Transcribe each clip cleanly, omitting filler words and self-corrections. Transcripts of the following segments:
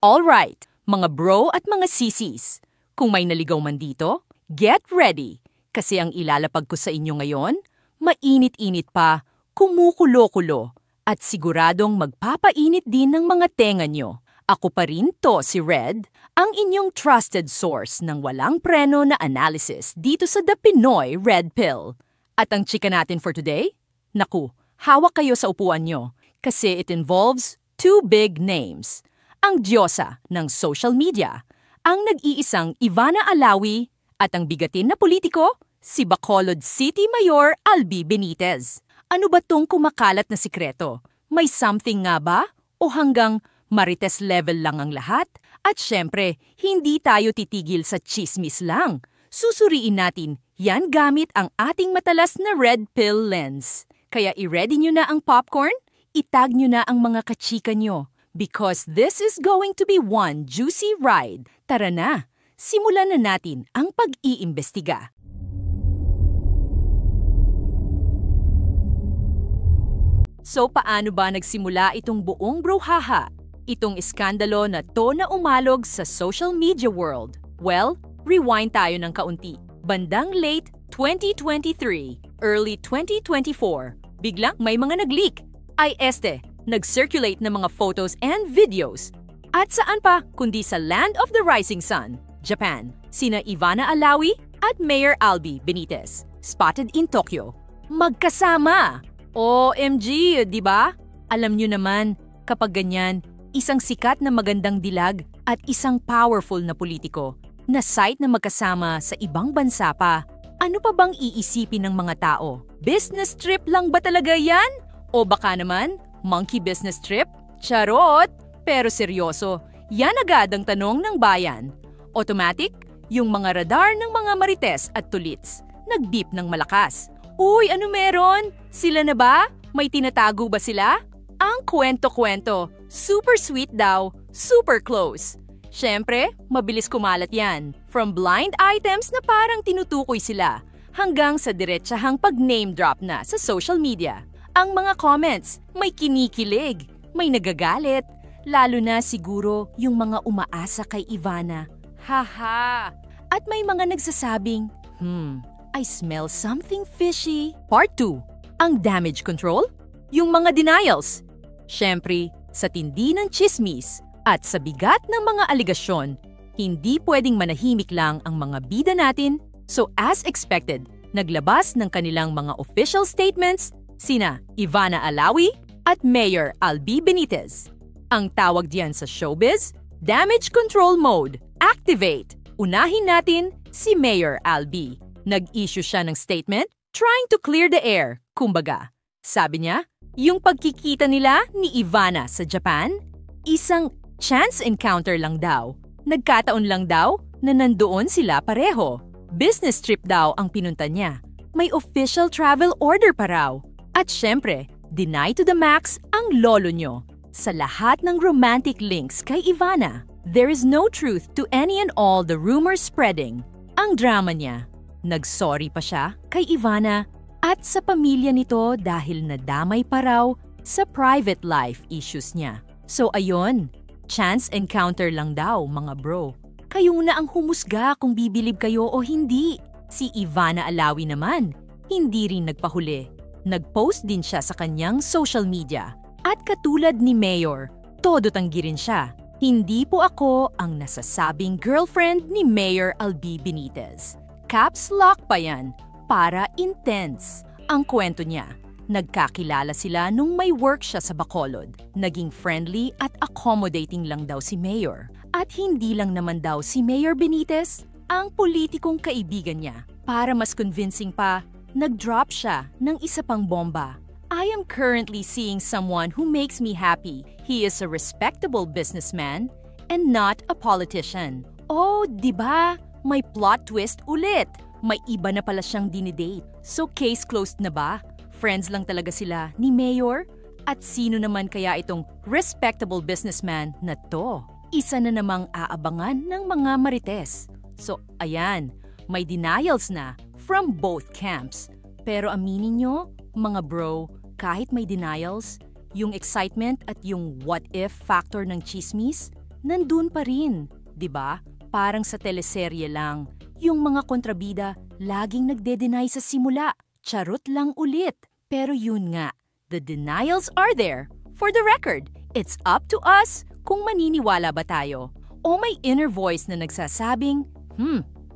Alright, mga bro at mga sisis, kung may naligaw man dito, get ready! Kasi ang ilalapag ko sa inyo ngayon, mainit-init pa, kumukulo-kulo, at siguradong magpapainit din ng mga tenga nyo. Ako pa rin to, si Red, ang inyong trusted source ng walang preno na analysis dito sa The Pinoy Red Pill. At ang chika natin for today? Naku, hawak kayo sa upuan nyo, kasi it involves two big names. Ang diyosa ng social media, ang nag-iisang Ivana Alawi at ang bigatin na politiko, si Bacolod City Mayor Albi Benitez. Ano ba tong kumakalat na sikreto? May something nga ba? O hanggang Marites level lang ang lahat? At syempre, hindi tayo titigil sa chismis lang. Susuriin natin yan gamit ang ating matalas na red pill lens. Kaya i-ready nyo na ang popcorn, itag nyo na ang mga kachika nyo. Because this is going to be one juicy ride. Tara na, simulan na natin ang pag-iimbestiga. So paano ba nagsimula itong buong brouhaha? Itong iskandalo na to na umalog sa social media world? Well, rewind tayo ng kaunti. Bandang late 2023, early 2024, biglang may mga nag-leak. Nag-circulate ng mga photos and videos. At saan pa kundi sa Land of the Rising Sun, Japan, sina Ivana Alawi at Mayor Albi Benitez, spotted in Tokyo. Magkasama! OMG, di ba? Alam nyo naman, kapag ganyan, isang sikat na magandang dilag at isang powerful na politiko na sight na magkasama sa ibang bansa pa, ano pa bang iisipin ng mga tao? Business trip lang ba talaga yan? O baka naman, monkey business trip? Charot! Pero seryoso, yan agad ang tanong ng bayan. Automatic, yung mga radar ng mga marites at tulits, nag-beep ng malakas. Uy, ano meron? Sila na ba? May tinatago ba sila? Ang kwento-kwento, super sweet daw, super close. Siyempre, mabilis kumalat yan. From blind items na parang tinutukoy sila, hanggang sa diretsahang pag-name drop na sa social media. Ang mga comments, may kinikilig, may nagagalit, lalo na siguro yung mga umaasa kay Ivana. Haha! At may mga nagsasabing, I smell something fishy. Part 2, ang damage control, yung mga denials. Siyempre, sa tindi ng chismis at sa bigat ng mga aligasyon, hindi pwedeng manahimik lang ang mga bida natin. So as expected, naglabas ng kanilang mga official statements sina Ivana Alawi at Mayor Albi Benitez. Ang tawag diyan sa showbiz, damage control mode, activate. Unahin natin si Mayor Albi. Nag-issue siya ng statement, trying to clear the air, kumbaga. Sabi niya, yung pagkikita nila ni Ivana sa Japan, isang chance encounter lang daw. Nagkataon lang daw na nandoon sila pareho. Business trip daw ang pinunta niya. May official travel order pa raw. At syempre, deny to the max ang lolo nyo. Sa lahat ng romantic links kay Ivana, there is no truth to any and all the rumors spreading. Ang drama niya, nag-sorry pa siya kay Ivana at sa pamilya nito dahil nadamay pa raw sa private life issues niya. So ayon, chance encounter lang daw mga bro. Kayo na ang humusga kung bibilib kayo o hindi. Si Ivana Alawi naman, hindi rin nagpahuli. Nag-post din siya sa kanyang social media. At katulad ni Mayor, todo tanggi rin siya. Hindi po ako ang nasasabing girlfriend ni Mayor Albi Benitez. Caps lock pa yan, para intense. Ang kwento niya, nagkakilala sila nung may work siya sa Bacolod. Naging friendly at accommodating lang daw si Mayor. At hindi lang naman daw si Mayor Benitez ang politikong kaibigan niya. Para mas convincing pa, nag-drop siya ng isa pang bomba. I am currently seeing someone who makes me happy. He is a respectable businessman and not a politician. Oh, diba? May plot twist ulit. May iba na pala siyang dinidate. So case closed na ba? Friends lang talaga sila ni Mayor? At sino naman kaya itong respectable businessman na to? Isa na namang aabangan ng mga marites. So ayan, may denials na from both camps. Pero aminin nyo, mga bro, kahit may denials, yung excitement at yung what if factor ng chismis, nandun pa rin. 'Di ba? Parang sa teleserye lang. Yung mga kontrabida laging nagde-deny sa simula. Charot lang ulit. Pero yun nga, the denials are there. For the record, it's up to us kung maniniwala ba tayo. O may inner voice na nagsasabing,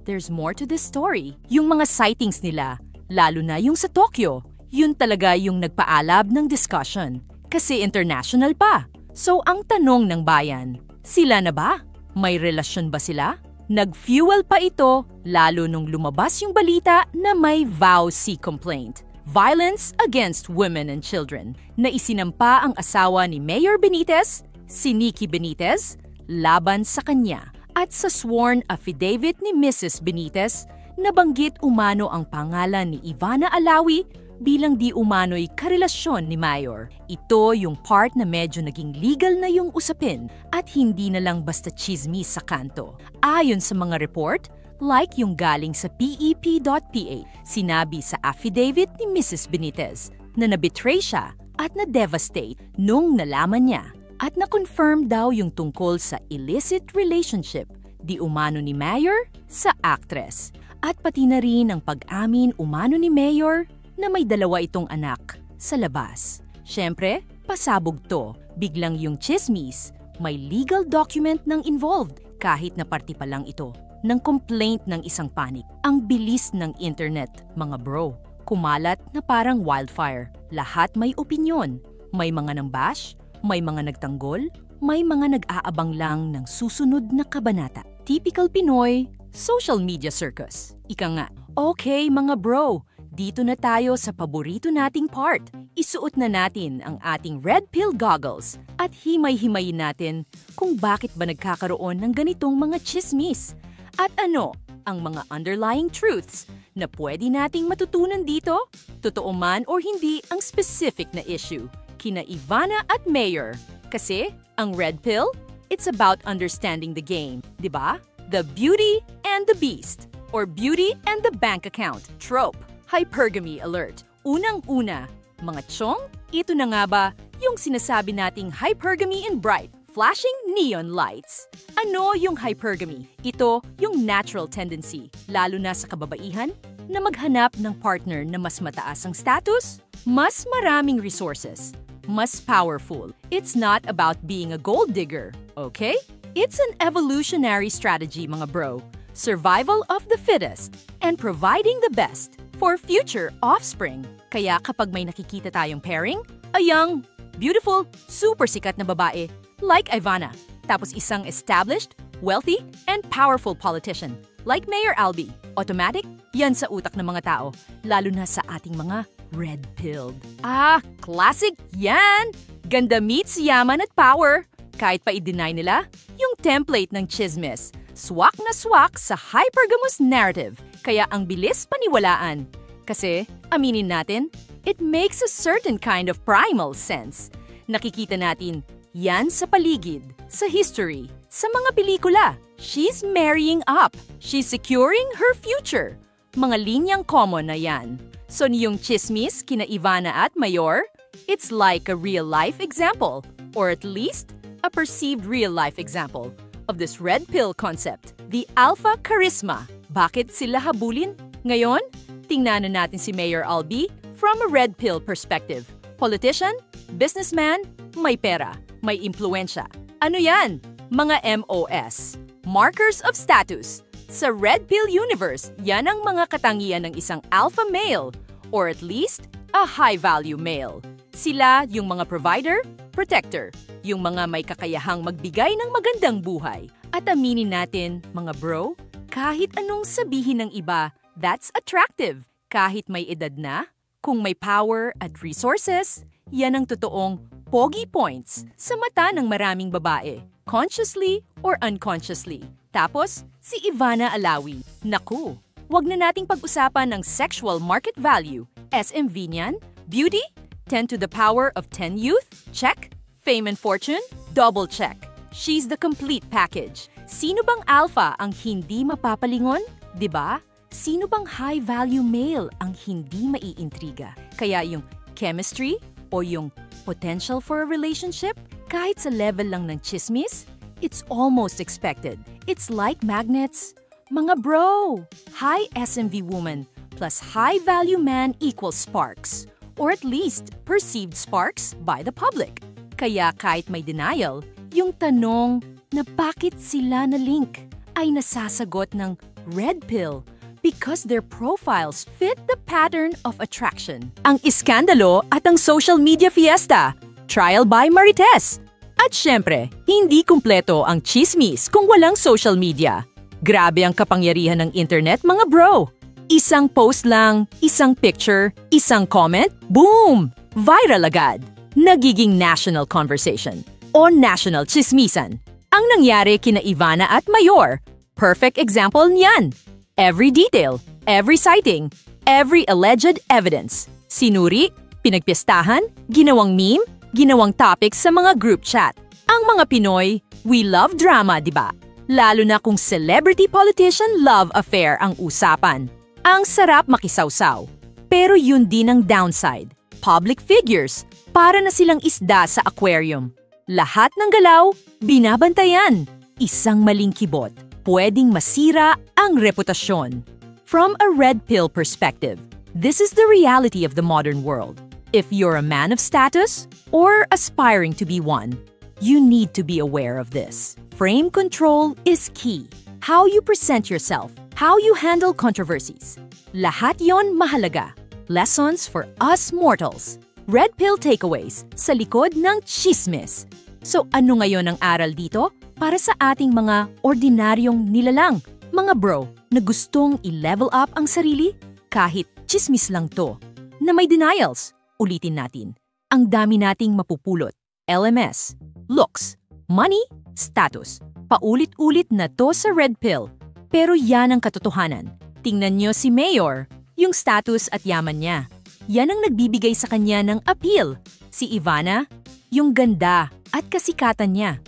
there's more to this story. Yung mga sightings nila, lalo na yung sa Tokyo, yun talaga yung nagpaalab ng discussion. Kasi international pa. So ang tanong ng bayan, sila na ba? May relasyon ba sila? Nag-fuel pa ito lalo nung lumabas yung balita na may VOWC complaint, Violence Against Women and Children, na isinampa ang asawa ni Mayor Benitez, si Nikki Benitez, laban sa kanya. At sa sworn affidavit ni Mrs. Benitez, nabanggit umano ang pangalan ni Ivana Alawi bilang di umano'y karelasyon ni Mayor. Ito yung part na medyo naging legal na yung usapin at hindi na lang basta chismis sa kanto. Ayon sa mga report, like yung galing sa PEP.PA, sinabi sa affidavit ni Mrs. Benitez na nabetray siya at na-devastate nung nalaman niya at na-confirm daw yung tungkol sa illicit relationship di umano ni Mayor sa actress. At pati na rin ang pag-amin umano ni Mayor na may dalawa itong anak sa labas. Siyempre, pasabog to. Biglang yung chismis, may legal document nang involved kahit na party pa lang ito ng complaint ng isang panik. Ang bilis ng internet, mga bro. Kumalat na parang wildfire. Lahat may opinyon. May mga nang bash, may mga nagtanggol, may mga nag-aabang lang ng susunod na kabanata. Typical Pinoy, social media circus. Ika nga, okay mga bro, dito na tayo sa paborito nating part. Isuot na natin ang ating red pill goggles at himay-himayin natin kung bakit ba nagkakaroon ng ganitong mga chismis. At ano ang mga underlying truths na pwede nating matutunan dito? Totoo man or hindi ang specific na issue kina Ivana at Mayor. Kasi ang red pill, it's about understanding the game, di ba? The Beauty and the Beast or Beauty and the Bank Account trope. Hypergamy alert. Unang-una, mga chong, ito na nga ba yung sinasabi nating hypergamy in bright, flashing neon lights? Ano yung hypergamy? Ito yung natural tendency, lalo na sa kababaihan, na maghanap ng partner na mas mataas ang status, mas maraming resources, mas powerful. It's not about being a gold digger, okay? It's an evolutionary strategy, mga bro. Survival of the fittest and providing the best for future offspring. Kaya kapag may nakikita tayong pairing, a young, beautiful, super sikat na babae like Ivana, tapos isang established, wealthy, and powerful politician like Mayor Albi, automatic, yan sa utak ng mga tao, lalo na sa ating mga red-pilled. Classic yan! Ganda meets yaman at power. Kahit pa i-deny nila, yung template ng chismis, swak na swak sa hypergamous narrative. Kaya ang bilis paniwalaan. Kasi, aminin natin, it makes a certain kind of primal sense. Nakikita natin, yan sa paligid, sa history, sa mga pelikula. She's marrying up. She's securing her future. Mga linyang common na yan. So niyong chismis kina Ivana at Mayor, it's like a real-life example, or at least, a perceived real-life example of this red pill concept, the alpha charisma. Bakit sila habulin? Ngayon, tingnan na natin si Mayor Albi from a red pill perspective. Politician, businessman, may pera, may impluensya. Ano yan? Mga MOS, markers of status. Sa red pill universe, yan ang mga katangian ng isang alpha male or at least a high-value male. Sila yung mga provider, protector, yung mga may kakayahang magbigay ng magandang buhay. At aminin natin, mga bro, kahit anong sabihin ng iba, that's attractive. Kahit may edad na, kung may power at resources, yan ang totoong pogi points sa mata ng maraming babae, consciously or unconsciously. Tapos, si Ivana Alawi. Naku, wag na nating pag-usapan ng sexual market value. SMV niyan? Beauty? 10 to the power of 10 youth? Check. Fame and fortune? Double check. She's the complete package. Sino bang alpha ang hindi mapapalingon? 'Di ba? Sino bang high-value male ang hindi maiintriga? Kaya yung chemistry o yung potential for a relationship, kahit sa level lang ng chismis, It's almost expected. It's like magnets. Mga bro, high SMV woman plus high value man equals sparks. Or at least perceived sparks by the public. Kaya kahit may denial, yung tanong na bakit sila na link ay nasasagot ng red pill because their profiles fit the pattern of attraction. Ang iskandalo at ang social media fiesta, trial by Marites. At syempre, hindi kumpleto ang chismis kung walang social media. Grabe ang kapangyarihan ng internet, mga bro! Isang post lang, isang picture, isang comment, boom! Viral agad. Nagiging national conversation o national chismisan. Ang nangyari kina Ivana at Mayor, perfect example niyan. Every detail, every sighting, every alleged evidence. Sinuri, pinagpiestahan, ginawang meme, ginawang topic sa mga group chat. Ang mga Pinoy, we love drama, di ba? Lalo na kung celebrity-politician love affair ang usapan. Ang sarap makisawsaw. Pero yun din ang downside. Public figures, para na silang isda sa aquarium. Lahat ng galaw, binabantayan. Isang maling kibot, pwedeng masira ang reputasyon. From a red pill perspective, this is the reality of the modern world. If you're a man of status or aspiring to be one, you need to be aware of this. Frame control is key. How you present yourself, how you handle controversies. Lahat yon mahalaga. Lessons for us mortals. Red pill takeaways sa likod ng chismis. So ano ngayon ang aral dito para sa ating mga ordinaryong nilalang, mga bro na gustong i-level up ang sarili kahit chismis lang to, na may denials? Ulitin natin, ang dami nating mapupulot. LMS, looks, money, status. Paulit-ulit na to sa red pill. Pero yan ang katotohanan. Tingnan nyo si Mayor, yung status at yaman niya. Yan ang nagbibigay sa kanya ng appeal. Si Ivana, yung ganda at kasikatan niya.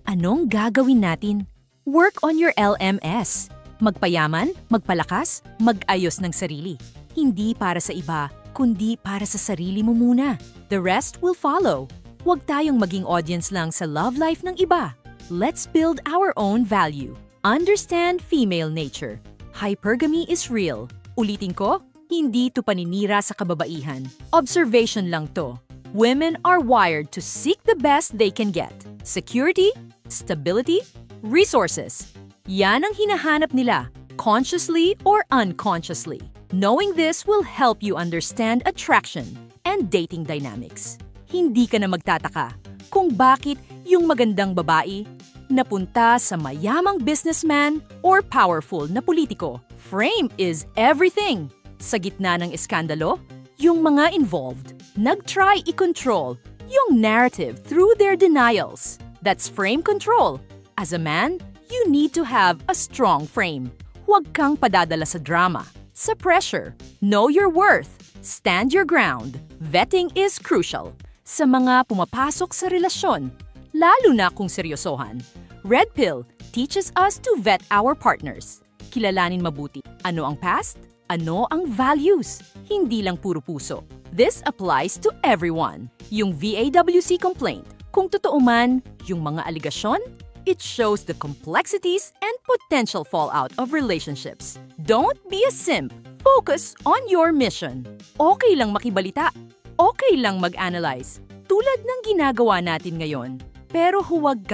Anong gagawin natin? Work on your LMS. Magpayaman, magpalakas, mag-ayos ng sarili. Hindi para sa iba, kundi para sa sarili mo muna. The rest will follow. Huwag tayong maging audience lang sa love life ng iba. Let's build our own value. Understand female nature. Hypergamy is real. Ulitin ko, hindi to paninira sa kababaihan. Observation lang to. Women are wired to seek the best they can get. Security, stability, resources. Yan ang hinahanap nila, consciously or unconsciously. Knowing this will help you understand attraction and dating dynamics. Hindi ka na magtataka kung bakit yung magandang babae napunta sa mayamang businessman or powerful na politiko. Frame is everything. Sa gitna ng eskandalo, yung mga involved nag-try i-control yung narrative through their denials. That's frame control. As a man, you need to have a strong frame. Huwag kang padadala sa drama, sa pressure. Know your worth. Stand your ground. Vetting is crucial sa mga pumapasok sa relasyon, lalo na kung seryosohan. Red Pill teaches us to vet our partners. Kilalanin mabuti ano ang past, ano ang values, hindi lang puro puso. This applies to everyone. Yung VAWC complaint, kung totoo man yung mga aligasyon, it shows the complexities and potential fallout of relationships. Don't be a simp. Focus on your mission. Okay lang makibalita. Okay lang mag-analyze. Tulad ng ginagawa natin ngayon. Pero huwag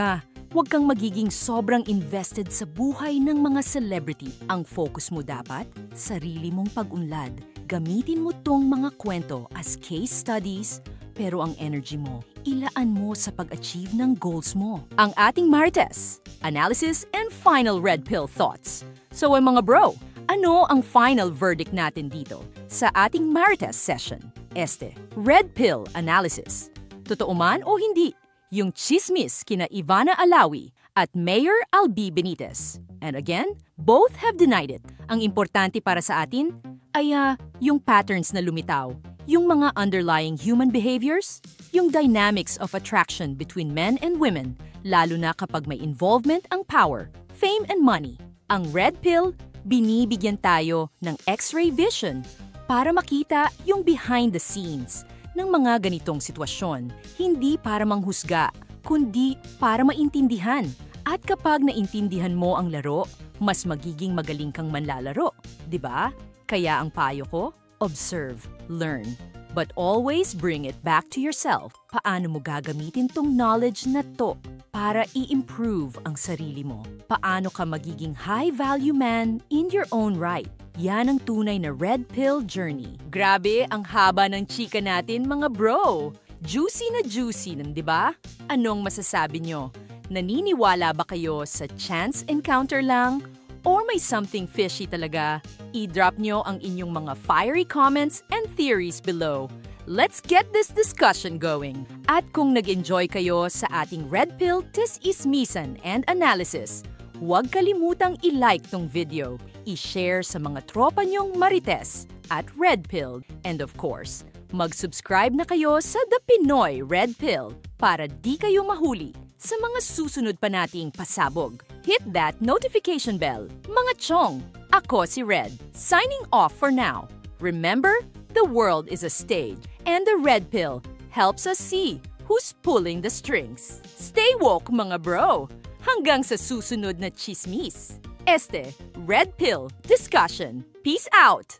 kang magiging sobrang invested sa buhay ng mga celebrity. Ang focus mo dapat, sarili mong pag-unlad. Gamitin mo tong mga kwento as case studies, pero ang energy mo, ilaan mo sa pag-achieve ng goals mo. Ang ating Marites, analysis and final red pill thoughts. So mga bro, ano ang final verdict natin dito sa ating Marites session? Red pill analysis. Totoo man o hindi, yung chismis kina Ivana Alawi at Mayor Albi Benitez. And again, both have denied it. Ang importante para sa atin ay yung patterns na lumitaw, yung mga underlying human behaviors, yung dynamics of attraction between men and women, lalo na kapag may involvement ang power, fame and money. Ang red pill, binibigyan tayo ng X-ray vision para makita yung behind the scenes ng mga ganitong sitwasyon. Hindi para manghusga, kundi para maintindihan At kapag naintindihan mo ang laro, mas magiging magaling kang manlalaro, 'di ba? Kaya ang payo ko, observe, learn. But always bring it back to yourself. Paano mo gagamitin tong knowledge na to para i-improve ang sarili mo? Paano ka magiging high-value man in your own right? Yan ang tunay na Red Pill Journey. Grabe, ang haba ng chika natin mga bro. Juicy nun, di ba? Anong masasabi nyo? Naniniwala ba kayo sa chance encounter lang? Or may something fishy talaga? I-drop nyo ang inyong mga fiery comments and theories below. Let's get this discussion going. At kung nag-enjoy kayo sa ating Red Pill Tis-Ismisan and Analysis, huwag kalimutang i-like tong video, i-share sa mga tropa nyong Marites at Red Pill, and of course, mag-subscribe na kayo sa The Pinoy Red Pill para di kayo mahuli sa mga susunod pa nating pasabog. Hit that notification bell. Mga chong, ako si Red, signing off for now. Remember, the world is a stage, and the Red Pill helps us see who's pulling the strings. Stay woke, mga bro! Hanggang sa susunod na chismis. Red Pill Discussion. Peace out!